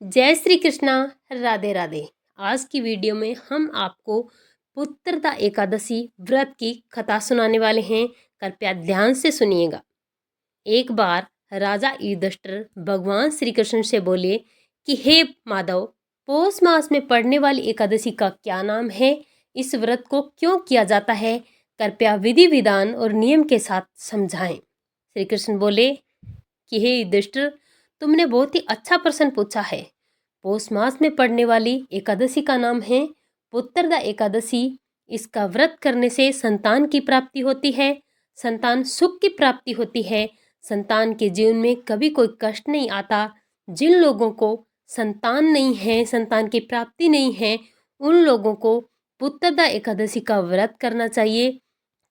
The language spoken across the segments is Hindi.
जय श्री कृष्णा। राधे राधे। आज की वीडियो में हम आपको पुत्रदा एकादशी व्रत की कथा सुनाने वाले हैं। कृपया ध्यान से सुनिएगा। एक बार राजा युधिष्ठिर भगवान श्री कृष्ण से बोले कि हे माधव, पौष मास में पड़ने वाली एकादशी का क्या नाम है? इस व्रत को क्यों किया जाता है? कृपया विधि विधान और नियम के साथ समझाएं। श्री कृष्ण बोले कि हे युधिष्ठिर, तुमने बहुत ही अच्छा प्रश्न पूछा है। पौष मास में पड़ने वाली एकादशी का नाम है पुत्रदा एकादशी। इसका व्रत करने से संतान की प्राप्ति होती है, संतान सुख की प्राप्ति होती है, संतान के जीवन में कभी कोई कष्ट नहीं आता। जिन लोगों को संतान नहीं है, संतान की प्राप्ति नहीं है, उन लोगों को पुत्रदा एकादशी का व्रत करना चाहिए।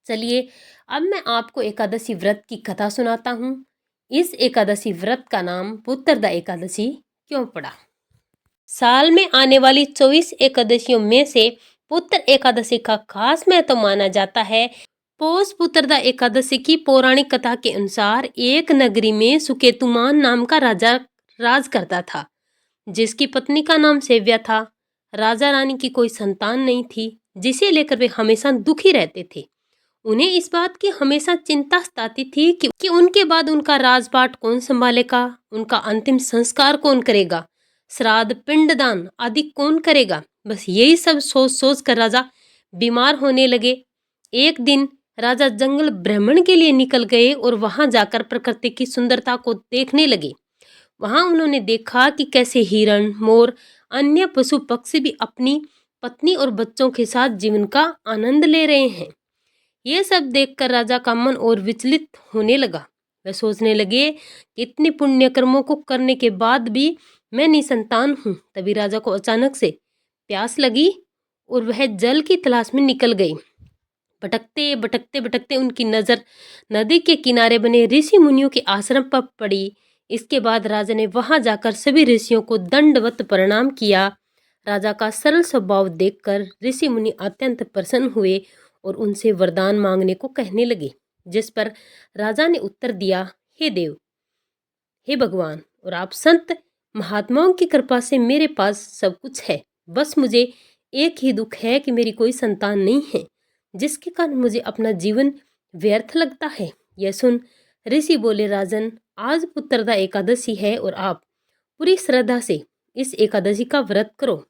चलिए अब मैं आपको एकादशी व्रत की कथा सुनाता हूँ। इस एकादशी व्रत का नाम पुत्रदा एकादशी क्यों पड़ा? साल में आने वाली 24 एकादशियों में से पुत्र एकादशी का खास महत्व माना जाता है। पौष पुत्रदा एकादशी की पौराणिक कथा के अनुसार एक नगरी में सुकेतुमान नाम का राजा राज करता था, जिसकी पत्नी का नाम सेव्या था। राजा रानी की कोई संतान नहीं थी, जिसे लेकर वे हमेशा दुखी रहते थे। उन्हें इस बात की हमेशा चिंता सताती थी कि उनके बाद उनका राजपाट कौन संभालेगा, उनका अंतिम संस्कार कौन करेगा, श्राद्ध पिंडदान आदि कौन करेगा। बस यही सब सोच सोच कर राजा बीमार होने लगे। एक दिन राजा जंगल भ्रमण के लिए निकल गए और वहां जाकर प्रकृति की सुंदरता को देखने लगे। वहां उन्होंने देखा कि कैसे हिरण, मोर, अन्य पशु पक्षी भी अपनी पत्नी और बच्चों के साथ जीवन का आनंद ले रहे हैं। ये सब देखकर राजा का मन और विचलित होने लगा। वह सोचने लगे कि इतने पुण्य कर्मों को करने के बाद भी मैं निसंतान हूँ। तभी राजा को अचानक से प्यास लगी और वह जल की तलाश में निकल गई। भटकते भटकते भटकते उनकी नजर नदी के किनारे बने ऋषि मुनियों के आश्रम पर पड़ी। इसके बाद राजा ने वहां जाकर सभी ऋषियों को दंडवत प्रणाम किया। राजा का सरल स्वभाव देखकर ऋषि मुनि अत्यंत प्रसन्न हुए और उनसे वरदान मांगने को कहने लगे। जिस पर राजा ने उत्तर दिया, हे देव, हे भगवान और आप संत महात्माओं की कृपा से मेरे पास सब कुछ है। बस मुझे एक ही दुख है कि मेरी कोई संतान नहीं है, जिसके कारण मुझे अपना जीवन व्यर्थ लगता है। यह सुन ऋषि बोले, राजन, आज पुत्रदा एकादशी है और आप पूरी श्रद्धा से इस एकादशी का व्रत करो।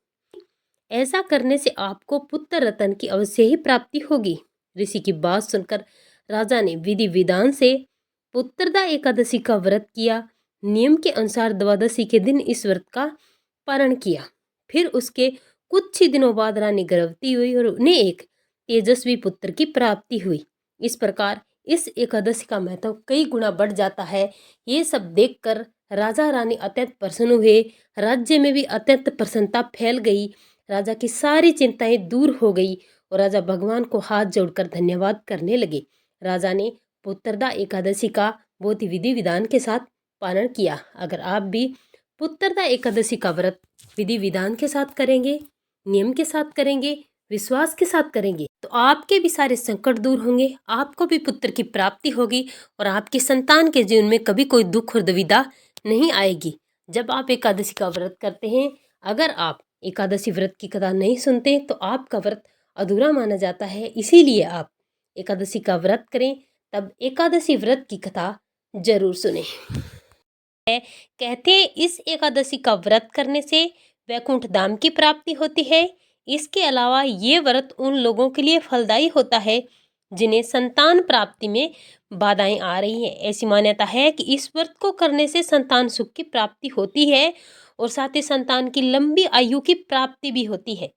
ऐसा करने से आपको पुत्र रत्न की अवश्य ही प्राप्ति होगी। ऋषि की बात सुनकर राजा ने विधि विधान से पुत्रदा एकादशी का व्रत किया। नियम के अनुसार द्वादशी के दिन इस व्रत का पारण किया। फिर उसके कुछ ही दिनों बाद रानी गर्भवती हुई और उन्हें एक तेजस्वी पुत्र की प्राप्ति हुई। इस प्रकार इस एकादशी का महत्व कई गुना बढ़ जाता है। ये सब देखकर राजा रानी अत्यंत प्रसन्न हुए। राज्य में भी अत्यंत प्रसन्नता फैल गई। राजा की सारी चिंताएं दूर हो गई और राजा भगवान को हाथ जोड़कर धन्यवाद करने लगे। राजा ने पुत्रदा एकादशी का बहुत ही विधि विधान के साथ पालन किया। अगर आप भी पुत्रदा एकादशी का व्रत विधि विधान के साथ करेंगे, नियम के साथ करेंगे, विश्वास के साथ करेंगे, तो आपके भी सारे संकट दूर होंगे, आपको भी पुत्र की प्राप्ति होगी और आपके संतान के जीवन में कभी कोई दुख और दुविधा नहीं आएगी। जब आप एकादशी का व्रत करते हैं, अगर आप एकादशी व्रत की कथा नहीं सुनते तो आपका व्रत अधूरा माना जाता है। इसीलिए आप एकादशी का व्रत करें, तब एकादशी व्रत की कथा जरूर सुने। कहते हैं इस एकादशी का व्रत करने से वैकुंठ धाम की प्राप्ति होती है। इसके अलावा ये व्रत उन लोगों के लिए फलदायी होता है जिन्हें संतान प्राप्ति में बाधाएं आ रही हैं। ऐसी मान्यता है कि इस व्रत को करने से संतान सुख की प्राप्ति होती है और साथ ही संतान की लंबी आयु की प्राप्ति भी होती है।